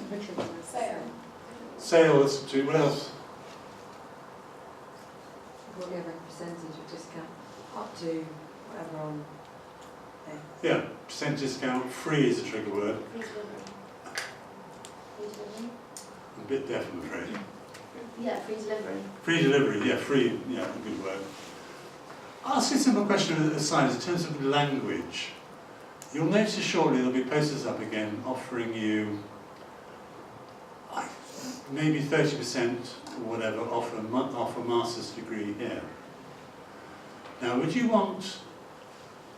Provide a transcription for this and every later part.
Sale. Sale, that's two. What else? Whatever percentage of discount, up to whatever on there. Yeah, percent discount. Free is a trigger word. Free delivery. Free delivery? I'm a bit deaf, I'm afraid. Yeah, free delivery. Free delivery, yeah, free, yeah, a good word. I'll ask you a simple question aside in terms of language. You'll notice shortly there'll be posters up again offering you maybe 30% or whatever off a master's degree here. Now, would you want,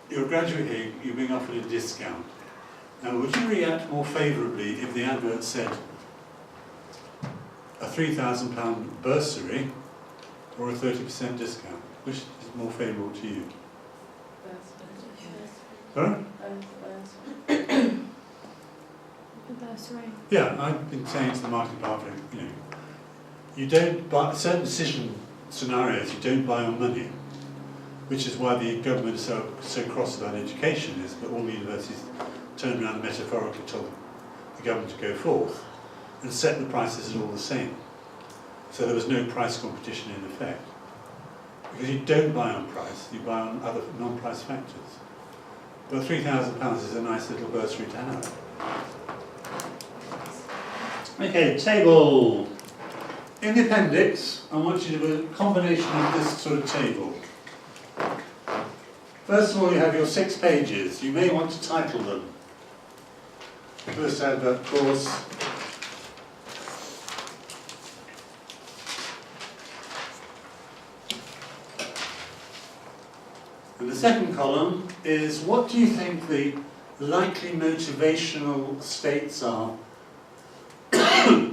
you're a graduate here, you're being offered a discount. Now, would you react more favourably if the advert said a £3,000 bursary or a 30% discount? Which is more favourable to you? Sorry? Bursary. Yeah, I've been saying to the marketing department, you don't buy, certain decision scenarios, you don't buy on money, which is why the government is so cross about education, is that all the universities turned around and metaphorically told the government to go forth and set the prices at all the same. So there was no price competition in effect. Because you don't buy on price, you buy on other non-price factors. But £3,000 is a nice little bursary to have. Okay, table. In the appendix, I want you to do a combination of this sort of table. First of all, you have your 6 pages. You may want to title them. First advert course. And the second column is, what do you think the likely motivational states are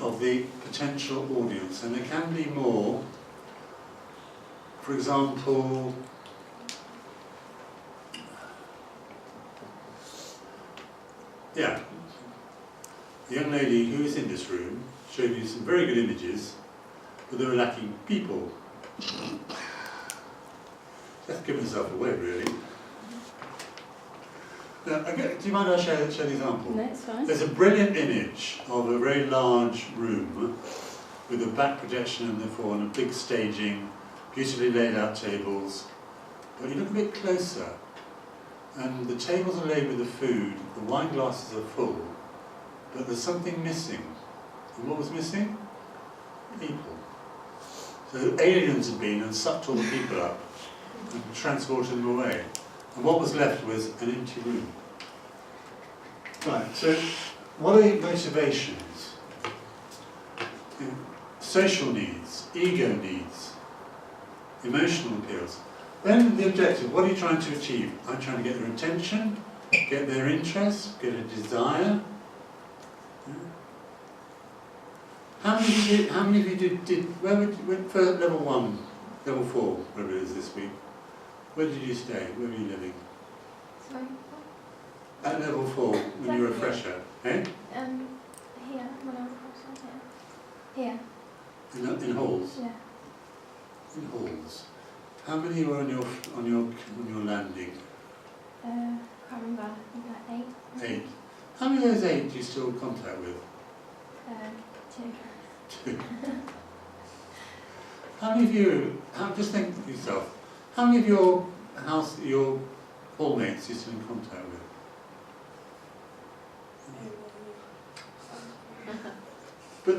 of the potential audience? And there can be more. For example, yeah, the young lady who is in this room showed you some very good images, but they were lacking people. Just give myself away, really. Now, do you mind if I share the example? No, it's fine. There's a brilliant image of a very large room with a back projection in the floor and a big staging, beautifully laid out tables. But you look a bit closer, and the tables are laid with the food, the wine glasses are full, but there's something missing. And what was missing? People. So aliens had been and sucked all the people up and transported them away. And what was left was an empty room. Right, so what are your motivations? Social needs, ego needs, emotional appeals. Then the objective, what are you trying to achieve? I'm trying to get their attention, get their interest, get a desire. How many of you did where went for level 1, level 4, whatever it is this week? Where did you stay? Where were you living? Sorry. At level 4, when you were a fresher, eh? Here, when I was a fresher, here. In halls. Yeah. In halls. How many were on your landing? Can't remember. I think like 8. 8. How many of those 8 do you still contact with? 2. 2. How many of you? Just think of yourself. How many of your hallmates are you still in contact with? But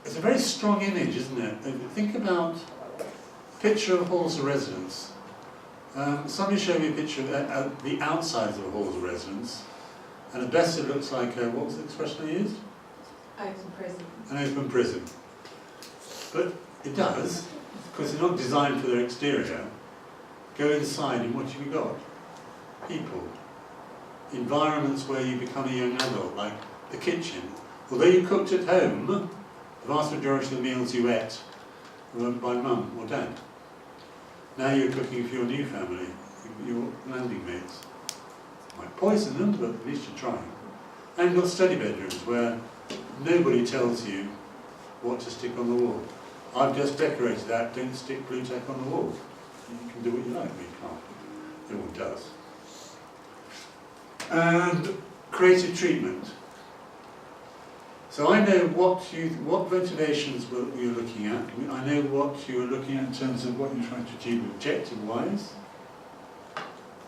it's a very strong image, isn't it? Think about a picture of halls of residence. Somebody showed me a picture of the outsides of a halls of residence, and at best it looks like what was the expression I used? Open prison. An open prison. But it does, because it's not designed for their exterior. Go inside, and what have you got? People. Environments where you become a young adult, like the kitchen. Although you cooked at home, the vast majority of the meals you ate were by mum or dad. Now you're cooking for your new family, your landing mates. Might poison them, but at least you're trying. And you've got study bedrooms where nobody tells you what to stick on the wall. I've just decorated that, don't stick blue tack on the wall. You can do what you like, but you can't. No one does. And creative treatment. So I know what motivations you're looking at. I know what you're looking at in terms of what you're trying to achieve objective-wise,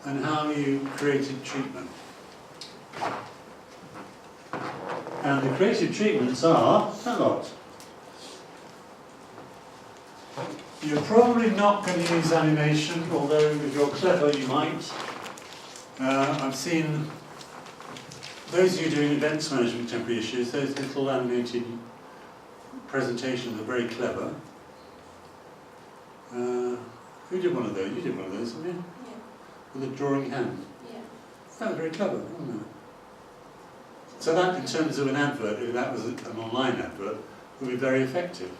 and how you created treatment. And the creative treatments are a lot. You're probably not going to use animation, although if you're clever you might. I've seen those of you doing events management temporary issues, those little animated presentations are very clever. Who did one of those? You did one of those, didn't you? Yeah. With a drawing hand. Yeah. That was very clever, wasn't it? So that, in terms of an advert, if that was an online advert, would be very effective.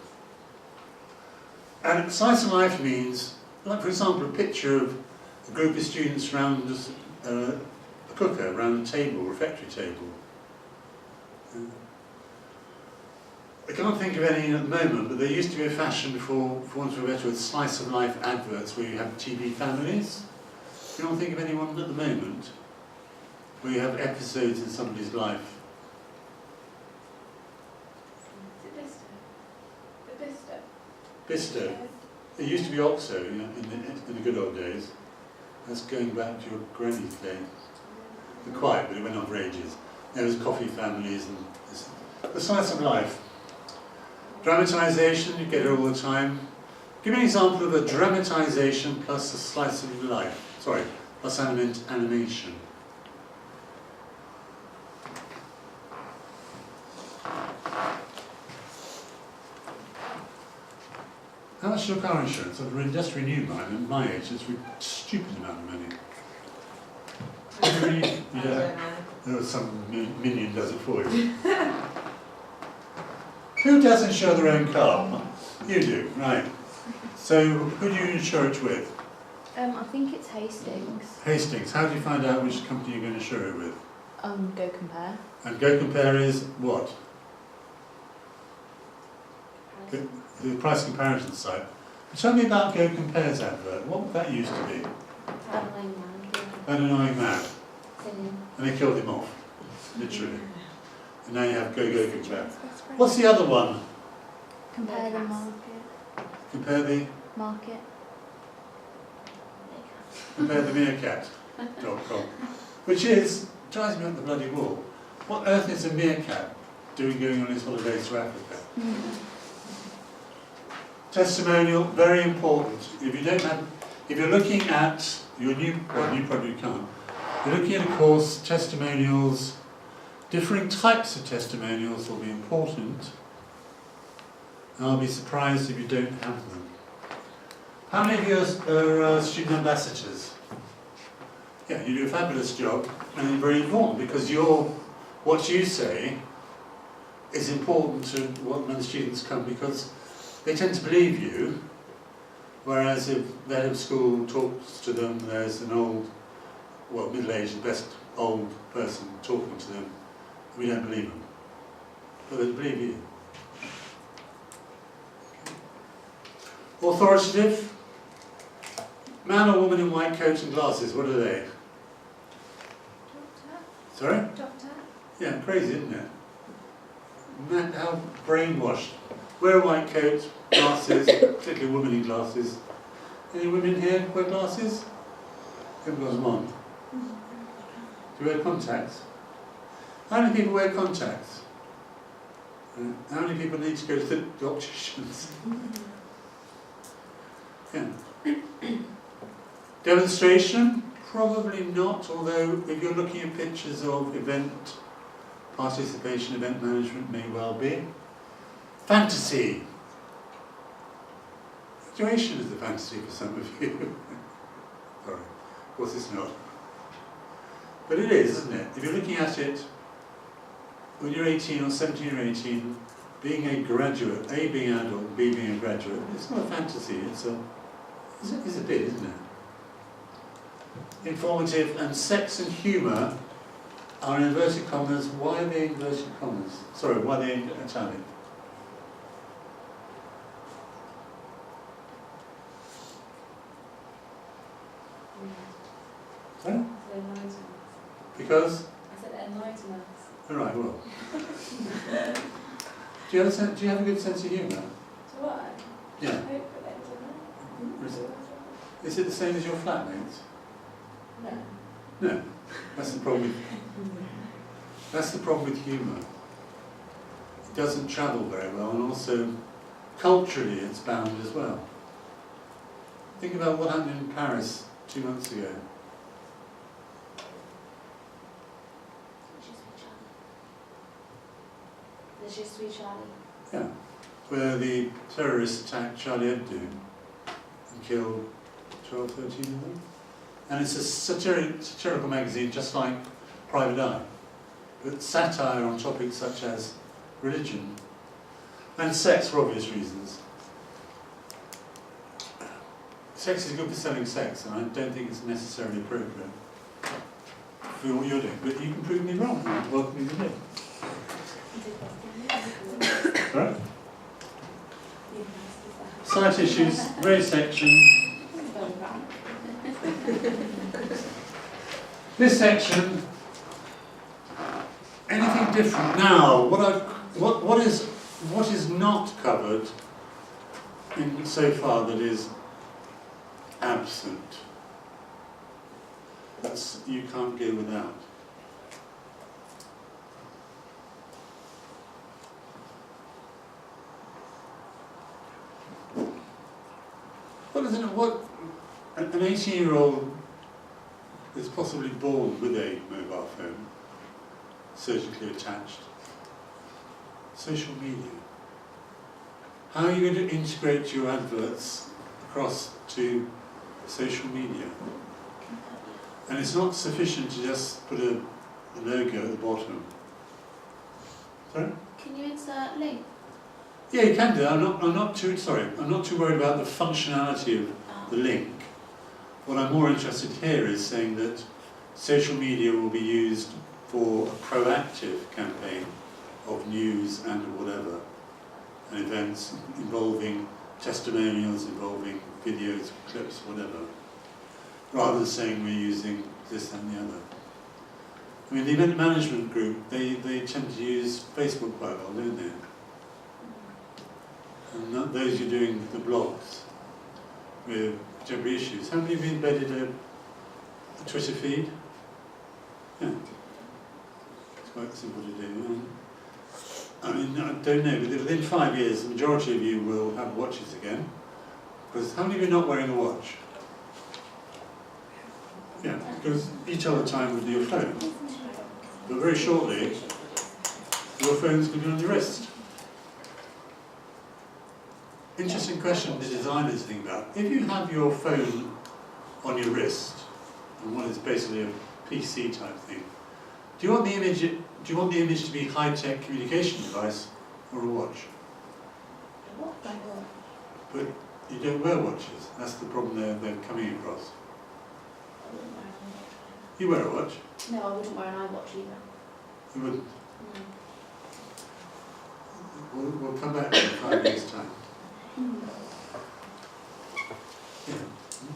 And slice of life means, like for example, a picture of a group of students around a cooker, around a table, refectory table. I can't think of any at the moment, but there used to be a fashion before, for want of a better word, slice of life adverts where you have TV families. You don't think of anyone at the moment where you have episodes in somebody's life. Is it Bista? Bisto. It used to be Oxo, you know, in the good old days. That's going back to your granny's days. Not quite, but it went on for ages. There was coffee families and this. The slice of life. Dramatisation, you get it all the time. Give me an example of a dramatisation plus a slice of life. Sorry, plus animation. How much is your car insurance? I've just renewed mine. At my age, it's a stupid amount of money. Yeah, there was some minion does it for you. Who does insure their own car? You do, right. So, who do you insure it with? I think it's Hastings. Hastings. How do you find out which company you're going to insure it with? Go Compare. And Go Compare is what? The price comparison site. Tell me about Go Compare's advert. What would that used to be? An annoying man. And they killed him off, literally. And now you have Go Compare. What's the other one? Compare the market. Compare the meerkat.com. Which is, drives me up the bloody wall. What earth is a meerkat doing going on his holidays to Africa? Testimonial, very important. If you're looking at your you probably can't. You're looking at a course, testimonials, differing types of testimonials will be important. And I'll be surprised if you don't have them. How many of you are student ambassadors? Yeah, you do a fabulous job, and you're very important because what you say is important to when the students come, because they tend to believe you, whereas if the head of school talks to them, there's an old, well, middle-aged, best old person talking to them, we don't believe them. But they believe you. Authoritative. Man or woman in white coat and glasses, what are they? Doctor. Sorry? Doctor. Yeah, crazy, isn't it? Man, how brainwashed. Wear a white coat, glasses, particularly women in glasses. Any women here wear glasses? Everyone's them on. Do you wear contacts? How many people wear contacts? How many people need to go to the opticians? Yeah. Demonstration? Probably not, although if you're looking at pictures of event participation, event management may well be. Fantasy. Situation is the fantasy for some of you. Sorry, of course it's not. But it is, isn't it? If you're looking at it, when you're 18 or 17 or 18, being a graduate, A being an adult, B being a graduate, it's not a fantasy, it's a bit, isn't it? Informative, and sex and humour are in inverted commas. Why are they inverted commas? Sorry, why are they in italic? Sorry? Because? I said enlighten us. All right, well. Do you have a good sense of humour? So what? Yeah. Hope for them, don't I? Is it the same as your flatmates? No. No. That's the problem with humour. It doesn't travel very well, and also culturally it's bound as well. Think about what happened in Paris 2 months ago. The Je suis Charlie. Yeah. Where the terrorists attacked Charlie Hebdo and killed 12, 13 of them. And it's a satirical magazine just like Private Eye, but satire on topics such as religion and sex for obvious reasons. Sex is good for selling sex, and I don't think it's necessarily appropriate for what you're doing, but you can prove me wrong. You're welcome to do. Right? Site issues, raised sections. This section, anything different? Now, what is not covered in so far that is absent? That's you can't go without. What an 18-year-old is possibly born with a mobile phone, surgically attached. Social media. How are you going to integrate your adverts across to social media? And it's not sufficient to just put a logo at the bottom. Sorry? Can you insert link? Yeah, you can do that. I'm not too worried about the functionality of the link. What I'm more interested here is saying that social media will be used for a proactive campaign of news and whatever, and events involving testimonials, involving videos, clips, whatever, rather than saying we're using this and the other. I mean, the event management group, they tend to use Facebook quite well, don't they? And those who are doing the blogs with contemporary issues. How many of you embedded a Twitter feed? Yeah. It's quite simple to do. I mean, I don't know, but within 5 years, the majority of you will have watches again. Because how many of you are not wearing a watch? Yeah, because you tell the time with your phone. But very shortly, your phone's going to be on your wrist. Interesting question the designers think about. If you have your phone on your wrist, and what is basically a PC type thing, do you want the image to be a high-tech communication device or a watch? But you don't wear watches. That's the problem they're coming across. You wear a watch? No, I wouldn't wear an iWatch either. You wouldn't? We'll come back in 5 years' time. Yeah,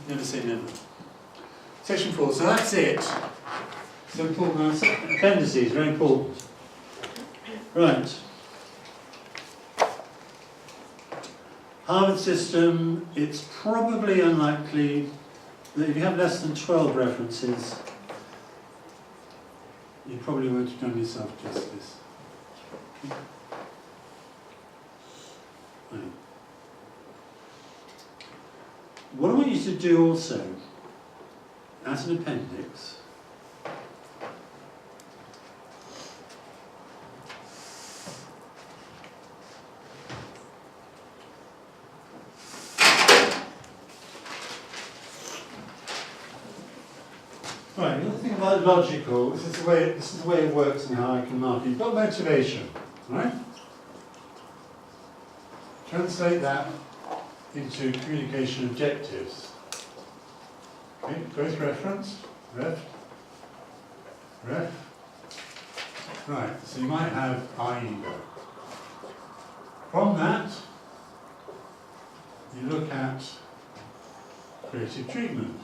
never say never. Section 4, so that's it. So important, appendices, very important. Right. Harvard system, it's probably unlikely that if you have less than 12 references, you probably won't have done yourself justice. Right. What I want you to do also, as an appendix, right, you have to think about logical. This is the way it works and how I can mark it. You've got motivation, right? Translate that into communication objectives. Okay, growth reference, ref. Right, so you might have IEGO. From that, you look at creative treatment.